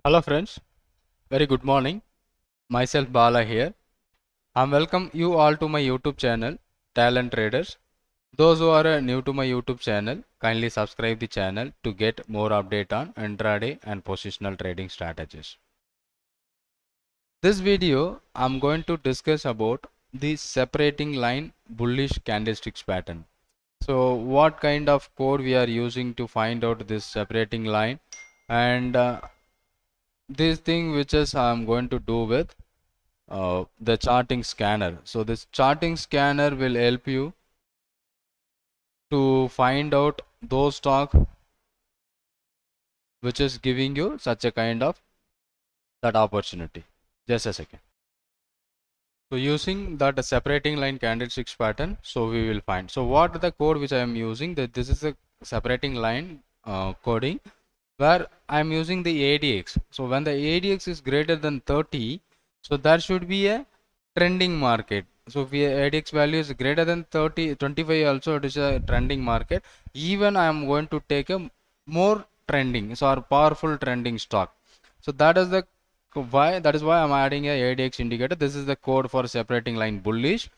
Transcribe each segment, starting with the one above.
Hello friends, very good morning. Myself Bala here. I welcome you all to my YouTube channel Talent Traders. Those who are new to my YouTube channel, kindly subscribe the channel to get more update on intraday and positional trading strategies. This video I'm going to discuss about the separating line bullish candlesticks pattern. So what kind of code we are using to find out this separating line, and this thing which is I'm going to do with the charting scanner. So this charting scanner will help you to find out those stock which is giving you such a kind of that opportunity. Just a second. So using that separating line candlesticks pattern, so we will find. So what the code which I am using, that this is a separating line coding where I am using the ADX. So when the ADX is greater than 30, so there should be a trending market. So if ADX value is greater than 30, 25 also, it is a trending market. Even I am going to take a more trending, so our powerful trending stock. So that is the why, that is why I'm adding a ADX indicator. This is the code for separating line bullish.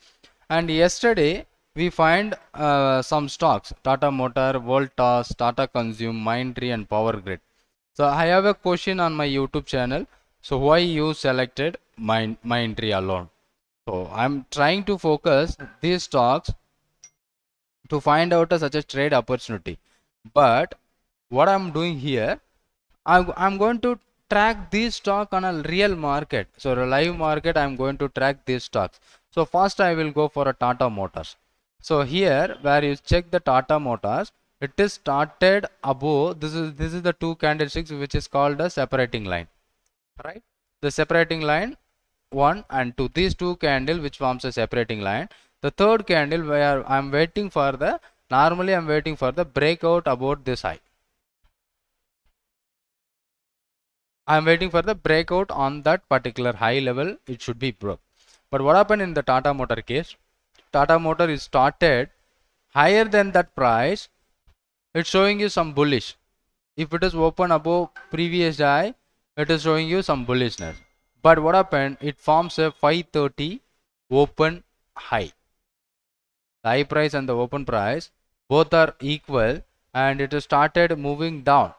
And yesterday we find some stocks: Tata Motor, Voltas, Tata Consume, Mindtree and Power Grid. So I have a question on my YouTube channel. So why you selected Mindtree alone? So I'm trying to focus these stocks to find out such a trade opportunity. But what I'm doing here, I'm going to track this stock on a real market. So a live market, I'm going to track these stocks. So first I will go for a Tata Motors. So here where you check the Tata Motors, it is started above. This is the two candlesticks which is called a separating line, right? The separating line 1 and 2, these two candle which forms a separating line. The third candle where I'm waiting for the, normally I'm waiting for the breakout about this high. I'm waiting for the breakout on that particular high level. It should be broke. But what happened in the Tata Motor case? Tata Motor is started higher than that price. It's showing you some bullish. If it is open above previous high, it is showing you some bullishness. But what happened? It forms a 530 open high. The high price and the open price both are equal, and it has started moving down,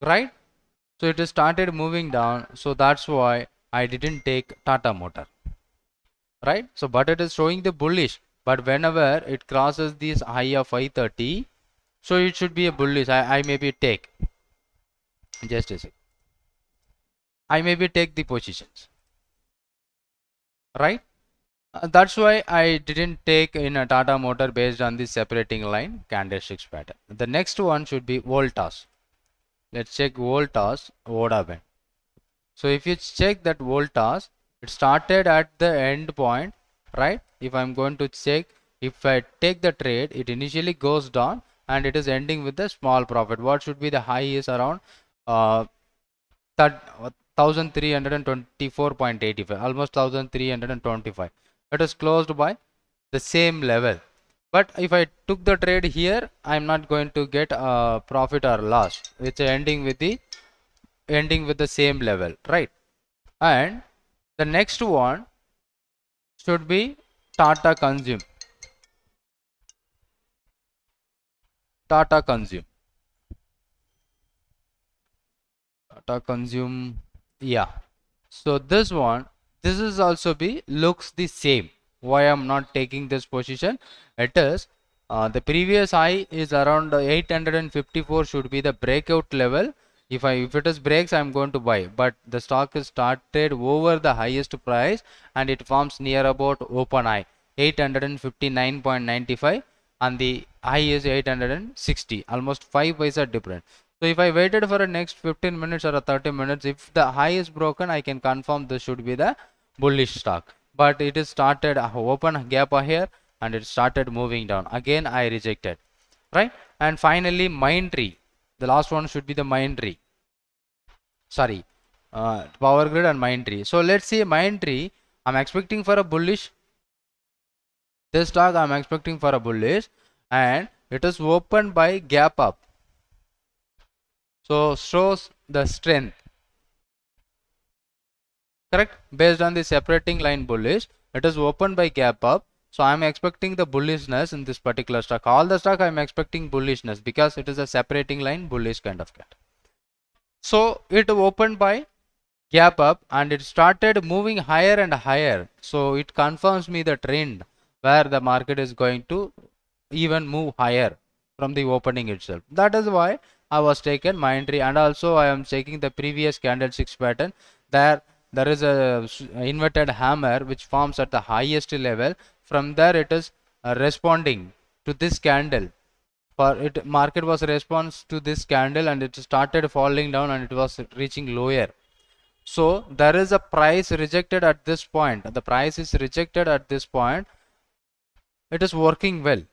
right? So it has started moving down, so that's why I didn't take Tata Motor, right? So but it is showing the bullish, but whenever it crosses this high of 530, so it should be a bullish. I maybe take, just a sec, I maybe take the positions, right? That's why I didn't take in a Tata Motor based on the separating line candlesticks pattern. The next one should be Voltas. Let's check Voltas Vodafone. So if you check that Voltas, it started at the end point, right? If I'm going to check, if I take the trade, it initially goes down and it is ending with a small profit. What should be the high is around 1324.85, almost 1325. It is closed by the same level. But if I took the trade here, I'm not going to get a profit or loss. It's ending with the same level, right? And the next one should be Tata Consume. Tata Consume. Tata Consume. Yeah. So this one, this is also be looks the same. Why I'm not taking this position? It is the previous high is around 854, should be the breakout level. If it is breaks, I'm going to buy. But the stock is started over the highest price and it forms near about open high 859.95 and the high is 860, almost 5 paisa different. So if I waited for the next 15 minutes or 30 minutes, if the high is broken, I can confirm this should be the bullish stock. But it is started open gap here and it started moving down. Again, I rejected, right? And finally, Mindtree. The last one should be the Mindtree. Sorry, Power Grid and Mindtree. So let's see Mindtree. I'm expecting for a bullish. This stock I'm expecting for a bullish, and it is opened by gap up. So shows the strength. correct? Based on the separating line bullish, it is opened by gap up. So I am expecting the bullishness in this particular stock. All the stock I am expecting bullishness because it is a separating line bullish kind of cat. So it opened by gap up and it started moving higher and higher. So it confirms me the trend where the market is going to even move higher from the opening itself. That is why I was taken my entry, and also I am checking the previous candlesticks pattern. There is a inverted hammer which forms at the highest level. From there it is responding to this candle. For it, market was response to this candle and it started falling down and it was reaching lower. So there is a price rejected at this point. The price is rejected at this point. It is working well.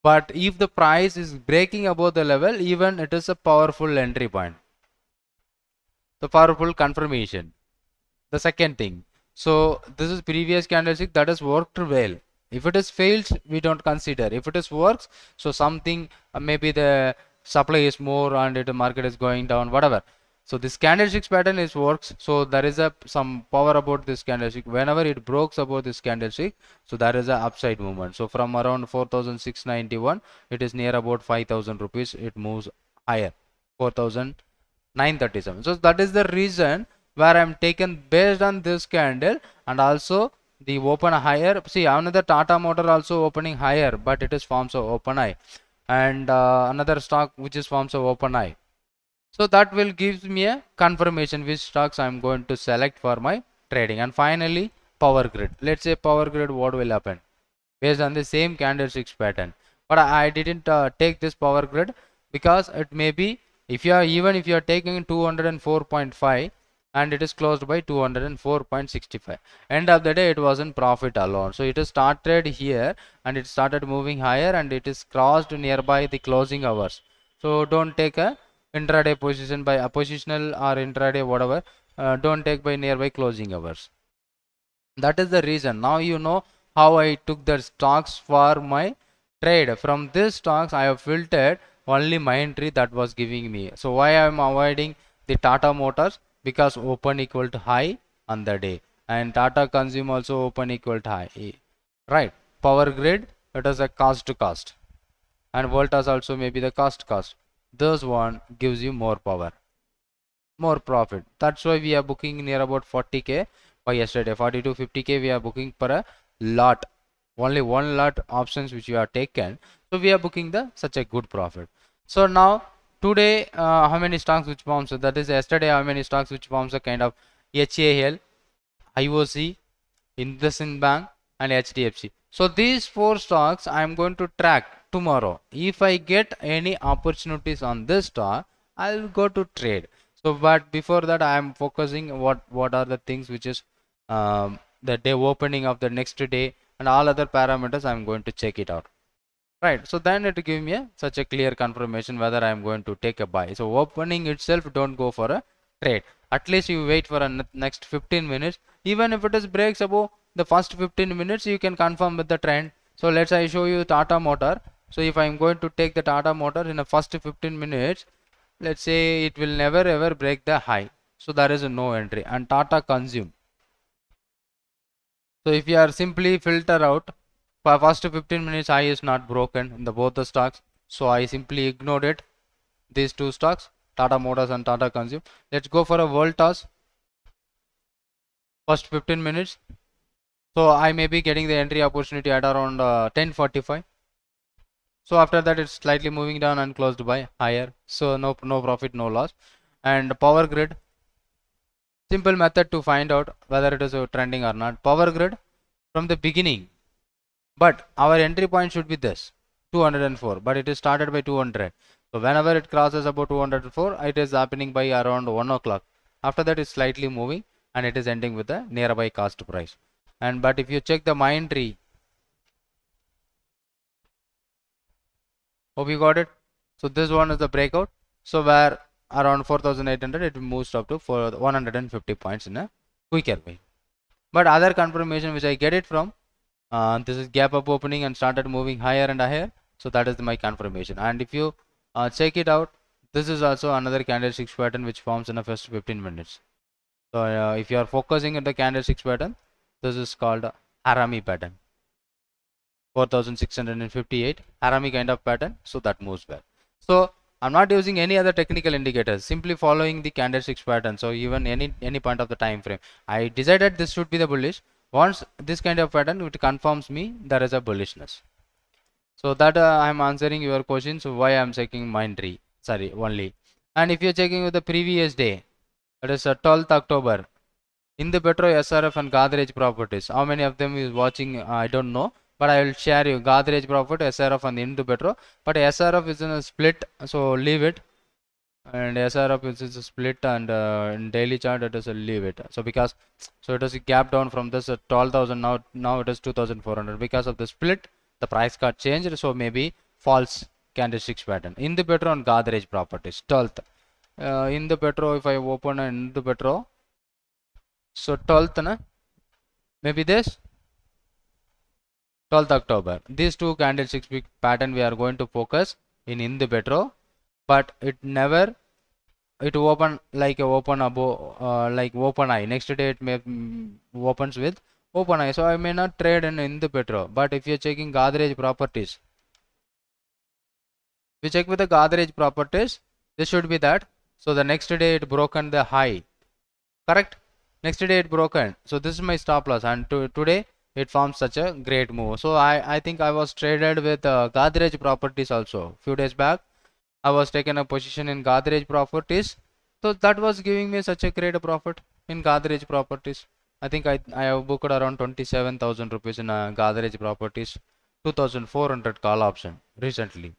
But if the price is breaking above the level, even it is a powerful entry point. The powerful confirmation. The second thing. So this is previous candlestick that has worked well. If it is fails, we don't consider. If it is works, so something maybe the supply is more and the market is going down, whatever. So this candlesticks pattern is works. So there is some power about this candlestick. Whenever it breaks above this candlestick, so there is a upside movement. So from around 4,691, it is near about 5,000 rupees. It moves higher, 4,937. So that is the reason where I am taken based on this candle, and also the open higher. See, another Tata Motor also opening higher, but it is forms of open eye, and another stock which is forms of open eye. So that will gives me a confirmation which stocks I am going to select for my trading. And finally, Power Grid. Let's say Power Grid, what will happen based on the same candlesticks pattern. But I didn't take this Power Grid because it may be, if you are, even if you are taking 204.5 and it is closed by 204.65, end of the day it was in profit alone. So it is started here and it started moving higher and it is crossed nearby the closing hours. So don't take a intraday position by a positional or intraday whatever, don't take by nearby closing hours. That is the reason. Now you know how I took the stocks for my trade. From this stocks I have filtered only my entry that was giving me. So why I am avoiding the Tata Motors? Because open equal to high on the day, and Tata Consume also open equal to high, right? Power Grid, it is a cost to cost, and Voltas also maybe the cost. This one gives you more power, more profit. That's why we are booking near about 40k by yesterday. 40 to 50k we are booking per a lot. Only one lot options which you are taken. So we are booking the such a good profit. So now today how many stocks which forms? So that is yesterday how many stocks which forms a kind of HAL, IOC, IndusInd Bank and HDFC. So these four stocks I am going to track tomorrow. If I get any opportunities on this stock, I'll go to trade. So but before that I am focusing what are the things which is the day opening of the next day, and all other parameters I'm going to check it out. Right, so then it give me such a clear confirmation whether I am going to take a buy. So opening itself, don't go for a trade. At least you wait for a next 15 minutes. Even if it is breaks above the first 15 minutes, you can confirm with the trend. So let's say I show you Tata Motor. So if I am going to take the Tata Motor in the first 15 minutes, let's say it will never ever break the high. So there is a no entry. And Tata Consume. So if you are simply filter out, for first 15 minutes high is not broken in the both the stocks, so I simply ignored it. These two stocks, Tata Motors and Tata Consume. Let's go for a Voltas. First 15 minutes, so I may be getting the entry opportunity at around 10:45. So after that it's slightly moving down and closed by higher, so no profit, no loss. And Power Grid, simple method to find out whether it is trending or not. Power Grid from the beginning, but our entry point should be this 204, but it is started by 200. So whenever it crosses about 204, it is happening by around 1 o'clock. After that it's slightly moving and it is ending with a nearby cost price. And but if you check the my entry, hope you got it. So this one is the breakout. So where around 4,800 it moves up to 150 points in a quicker way. But other confirmation which I get it from, this is gap up opening and started moving higher and higher. So that is my confirmation. And if you check it out, this is also another candlestick pattern which forms in the first 15 minutes. So if you are focusing at the candlesticks pattern, this is called Harami pattern. 4658 Harami kind of pattern, so that moves well. So I'm not using any other technical indicators, simply following the candlesticks pattern. So even any point of the time frame, I decided this should be the bullish. Once this kind of pattern, it confirms me there is a bullishness. So that I'm answering your question. So why I'm checking Mindtree, sorry, only. And if you're checking with the previous day, that is 12th October, Hindu Petro, SRF and Godrej Properties. How many of them is watching? I don't know, but I will share you Godrej Profit, SRF and Hindu Petro. But SRF is in a split, so leave it. And SRF is a split, and in daily chart it is a leave it. So because so it is a gap down from this 12,000, now it is 2,400 because of the split. The price got changed, so maybe false candlesticks pattern. Hindu Petro and Godrej Properties 12th. Hindu Petro, if I open a Hindu Petro, so 12th na, maybe this 12th October. These two candlesticks pattern we are going to focus in Hindu Petro, but it never it open like a open above like open eye. Next day it may opens with open eye. So I may not trade in Hindu Petro, but if you're checking Godrej Properties, we check with the Godrej Properties, this should be that. So the next day it broken the high, correct? Next day it broken, so this is my stop loss, and today it forms such a great move. So I think I was traded with Godrej Properties also few days back. I was taking a position in Godrej Properties, so that was giving me such a great profit in Godrej Properties. I think I have booked around 27,000 rupees in Godrej Properties, 2,400 call option recently.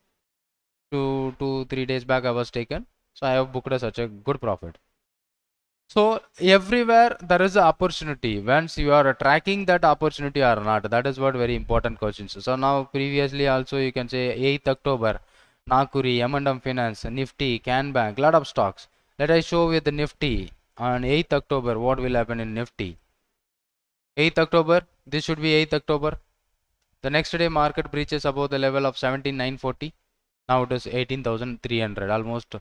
3 days back I was taken, so I have booked such a good profit. So everywhere there is an opportunity. Once you are tracking that opportunity or not, that is what very important questions. So now previously also you can say 8th October, Nakuri, M&M Finance, Nifty, Can Bank, lot of stocks. Let us show with the Nifty on 8th October what will happen in Nifty. 8th October, this should be 8th October. The next day market breaches above the level of 17,940. Now it is 18,300, almost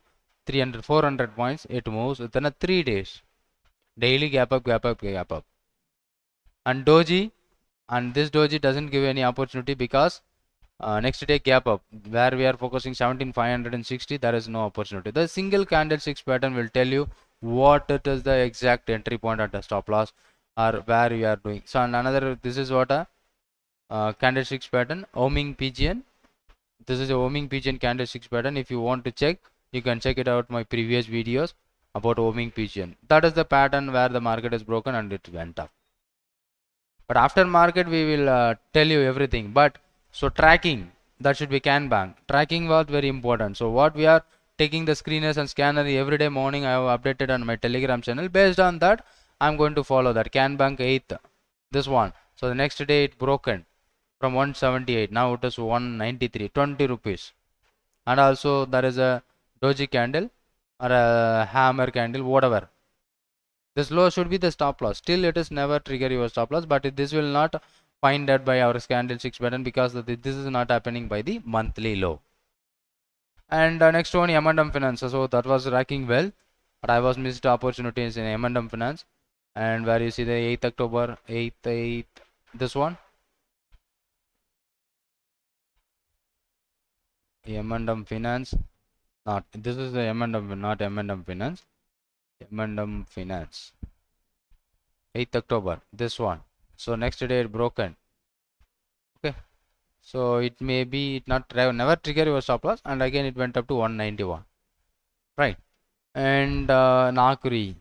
400 points. It moves within a 3 days. Daily gap up, gap up, gap up. And Doji, and this Doji doesn't give any opportunity because next day gap up, where we are focusing 17,560, there is no opportunity. The single candlesticks pattern will tell you what it is the exact entry point at the stop loss or where you are doing. So another, this is what a candlesticks pattern, Oming PGN. This is a Oming PGN candlesticks pattern. If you want to check, you can check it out my previous videos about Oming PGN. That is the pattern where the market is broken and it went up. But after market we will tell you everything. But so tracking, that should be Can Bank. Tracking was very important. So what we are taking the screeners and scanner every day morning, I have updated on my Telegram channel. Based on that, I'm going to follow that. Can Bank 8th, this one. So the next day it broken from 178. Now it is 193, 20 rupees. And also there is a doji candle or a hammer candle, whatever. This low should be the stop loss. Still it is never trigger your stop loss, but this will not find out by our candlesticks pattern because this is not happening by the monthly low. And next one, M&M Finance. So that was racking well, but I was missed opportunities in M&M Finance. And where you see the 8th October, 8th, this one. M&M Finance, not this is the M&M, not M&M Finance. M&M Finance, 8th October, this one. So next day it broken. Okay, so it may be it not never trigger your stop loss, and again it went up to 191, right? And Nakuri,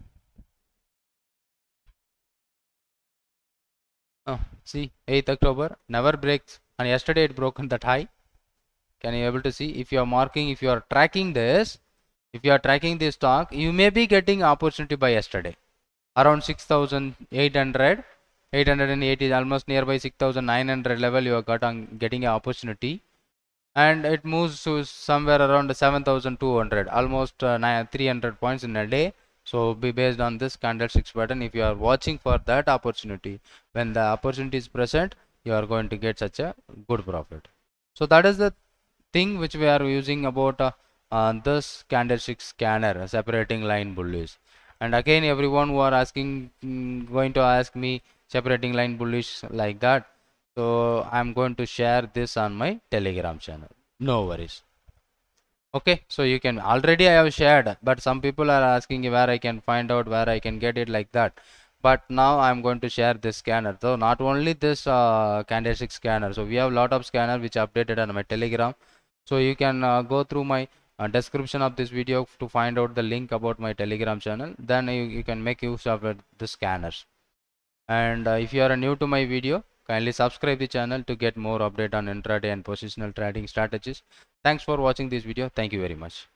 oh, see 8th October never breaks, and yesterday it broken that high. Can you able to see? If you are marking, if you are tracking this, if you are tracking this stock, you may be getting opportunity by yesterday around 6,800, 880, almost nearby 6,900 level. You are getting an opportunity, and it moves to somewhere around 7,200, almost 300 points in a day. So be based on this candlesticks pattern. If you are watching for that opportunity, when the opportunity is present, you are going to get such a good profit. So that is the thing which we are using about this candlestick scanner, separating line bullish. And again, everyone who are asking, going to ask me separating line bullish like that, so I'm going to share this on my Telegram channel. No worries. Okay, so you can, already I have shared, but some people are asking where I can find out, where I can get it, like that. But now I'm going to share this scanner. So not only this candlestick scanner, so we have a lot of scanner which updated on my Telegram. So you can go through my description of this video to find out the link about my Telegram channel. Then you can make use of the scanners. And if you are new to my video, kindly subscribe the channel to get more update on intraday and positional trading strategies. Thanks for watching this video. Thank you very much.